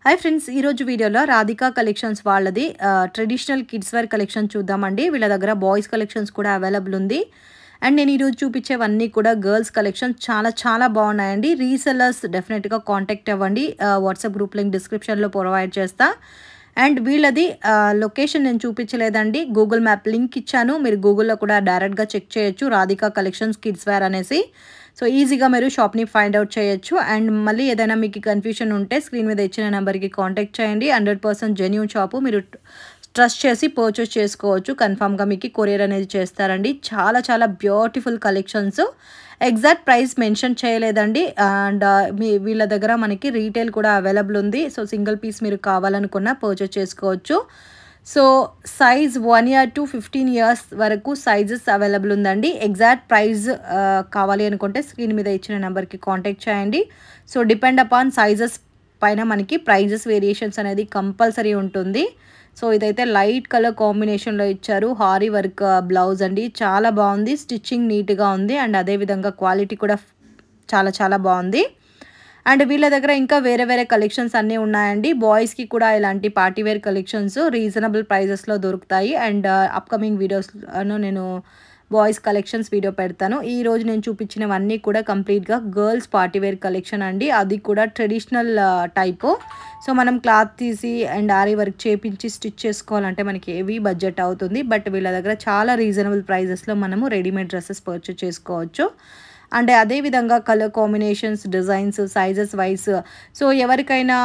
Hi friends, ఈరోజు వీడియోలో Radhika collections వాళ్ళది ట్రెడిషనల్ కిడ్స్ వేర్ కలెక్షన్ చూద్దామండి. వీళ్ళ దగ్గర బాయ్స్ కలెక్షన్స్ కూడా అవైలబుల్ ఉంది. అండ్ నేను ఈరోజు చూపించేవన్నీ కూడా గర్ల్స్ కలెక్షన్ చాలా చాలా బాగున్నాయండి. రీసెల్లర్స్ డెఫినెట్గా కాంటాక్ట్ అవ్వండి. వాట్సాప్ గ్రూప్ లింక్ డిస్క్రిప్షన్లో ప్రొవైడ్ చేస్తా. అండ్ వీళ్ళది లొకేషన్ నేను చూపించలేదండి, గూగుల్ మ్యాప్ లింక్ ఇచ్చాను. మీరు గూగుల్లో కూడా డైరెక్ట్గా చెక్ చేయొచ్చు, రాధికా కలెక్షన్స్ కిడ్స్ వేర్ అనేసి. సో ఈజీగా మీరు షాప్ని ఫైండ్ అవుట్ చేయొచ్చు. అండ్ మళ్ళీ ఏదైనా మీకు కన్ఫ్యూషన్ ఉంటే స్క్రీన్ మీద ఇచ్చిన నెంబర్కి కాంటాక్ట్ చేయండి. 100% జెన్యూన్ షాపు, మీరు ట్రస్ట్ చేసి పర్చేస్ చేసుకోవచ్చు. కన్ఫామ్గా మీకు కొరియర్ అనేది చేస్తారండి. చాలా చాలా beautiful collections. Exact price mention చేయలేదండి. అండ్ వీళ్ళ దగ్గర మనకి రీటైల్ కూడా అవైలబుల్ ఉంది. సో సింగిల్ పీస్ మీరు కావాలనుకున్నా పర్చేస్ చేసుకోవచ్చు. So size 1 year to 15 years వరకు సైజెస్ అవైలబుల్ ఉందండి. ఎగ్జాక్ట్ ప్రైస్ కావాలి అనుకుంటే స్క్రీన్ మీద ఇచ్చిన నెంబర్కి కాంటాక్ట్ చేయండి. సో డిపెండ్ అపాన్ సైజెస్ పైన మనకి ప్రైజెస్ వేరియేషన్స్ అనేది కంపల్సరీ ఉంటుంది. సో ఇదైతే లైట్ కలర్ కాంబినేషన్లో ఇచ్చారు. హారీ వర్క్ బ్లౌజ్ అండి, చాలా బాగుంది. స్టిచ్చింగ్ నీట్గా ఉంది. అండ్ అదేవిధంగా క్వాలిటీ కూడా చాలా చాలా బాగుంది. అండ్ వీళ్ళ దగ్గర ఇంకా వేరే వేరే కలెక్షన్స్ అన్నీ ఉన్నాయండి. బాయ్స్కి కూడా ఇలాంటి పార్టీవేర్ కలెక్షన్స్ రీజనబుల్ ప్రైజెస్లో దొరుకుతాయి. అండ్ అప్కమింగ్ వీడియోస్లో నేను బాయ్స్ కలెక్షన్స్ వీడియో పెడతాను. ఈరోజు నేను చూపించినవన్నీ కూడా కంప్లీట్గా గర్ల్స్ పార్టీవేర్ కలెక్షన్ అండి. అది కూడా ట్రెడిషనల్ టైపు. సో మనం క్లాత్ తీసి అండ్ ఆరీ వర్క్ చేపించి స్టిచ్ చేసుకోవాలంటే మనకి హెవీ బడ్జెట్ అవుతుంది. బట్ వీళ్ళ దగ్గర చాలా రీజనబుల్ ప్రైజెస్లో మనము రెడీమేడ్ డ్రెస్సెస్ పర్చేస్ చేసుకోవచ్చు. అండ్ అదేవిధంగా colour combinations, designs, sizes wise. So ఎవరికైనా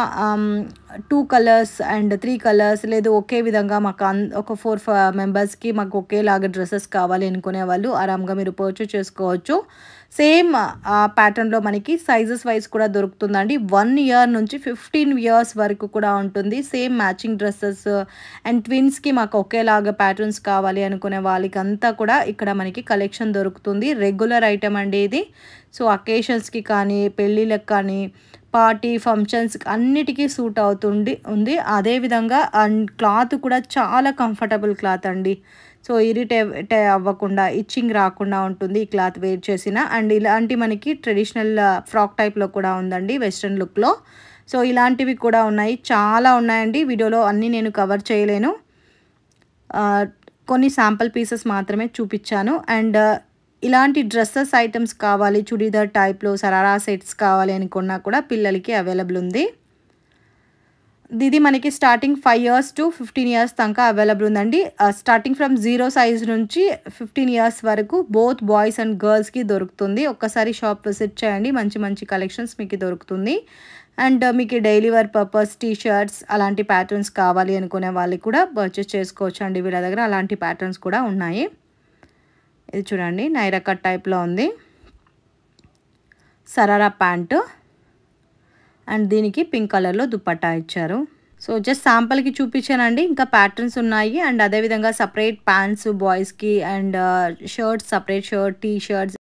2 కలర్స్ అండ్ 3 కలర్స్ లేదు ఒకే విధంగా మాకు ఒక 4 మెంబర్స్కి మాకు ఒకేలాగా డ్రెస్సెస్ కావాలి అనుకునే వాళ్ళు ఆరామ్గా మీరు పర్చేస్ చేసుకోవచ్చు. సేమ్ ప్యాటర్న్లో మనకి సైజెస్ వైజ్ కూడా దొరుకుతుందండి. 1 year నుంచి 15 years వరకు కూడా ఉంటుంది. సేమ్ మ్యాచింగ్ డ్రెస్సెస్ అండ్ ట్విన్స్కి మాకు ఒకేలాగా ప్యాటర్న్స్ కావాలి అనుకునే వాళ్ళకి అంతా కూడా ఇక్కడ మనకి కలెక్షన్ దొరుకుతుంది. రెగ్యులర్ ఐటమ్ అండి ఇది. సో అకేషన్స్కి కానీ, పెళ్ళిళ్ళకి కానీ, పార్టీ ఫంక్షన్స్ అన్నిటికీ సూట్ ఉంది. అదేవిధంగా అండ్ క్లాత్ కూడా చాలా కంఫర్టబుల్ క్లాత్ అండి. సో ఇరిటేట్ అవ్వకుండా, ఇచ్చింగ్ రాకుండా ఉంటుంది ఈ క్లాత్ వేర్ చేసిన. అండ్ ఇలాంటి మనకి ట్రెడిషనల్ ఫ్రాక్ టైప్లో కూడా ఉందండి, వెస్ట్రన్ లుక్లో. సో ఇలాంటివి కూడా ఉన్నాయి, చాలా ఉన్నాయండి. వీడియోలో అన్నీ నేను కవర్ చేయలేను, కొన్ని శాంపుల్ పీసెస్ మాత్రమే చూపించాను. అండ్ ఇలాంటి డ్రెస్సెస్ ఐటమ్స్ కావాలి, చుడీదార్ టైప్లో సరారా సెట్స్ కావాలి అనుకున్నా కూడా పిల్లలకి అవైలబుల్ ఉంది. ఇది మనకి స్టార్టింగ్ 5 years to 15 years దాకా అవైలబుల్ ఉందండి. స్టార్టింగ్ ఫ్రమ్ 0 size నుంచి 15 years వరకు బోత్ బాయ్స్ అండ్ గర్ల్స్కి దొరుకుతుంది. ఒక్కసారి షాప్ విజిట్ చేయండి, మంచి మంచి కలెక్షన్స్ మీకు దొరుకుతుంది. అండ్ మీకు డైలీ వేర్ పర్పస్ టీ-షర్ట్స్ అలాంటి ప్యాటర్న్స్ కావాలి అనుకునే వాళ్ళకి కూడా పర్చేస్ చేసుకోవచ్చు అండి. వీళ్ళ దగ్గర అలాంటి ప్యాటర్న్స్ కూడా ఉన్నాయి. ఇది చూడండి, నైరా కట్ టైప్లో ఉంది, సరారా ప్యాంటు. అండ్ దీనికి పింక్ కలర్లో దుపట్టా ఇచ్చారు. సో జస్ట్ శాంపుల్కి చూపించానండి, ఇంకా ప్యాటర్న్స్ ఉన్నాయి. అండ్ అదేవిధంగా సపరేట్ ప్యాంట్స్ బాయ్స్కి and shirts, separate shirt, T shirts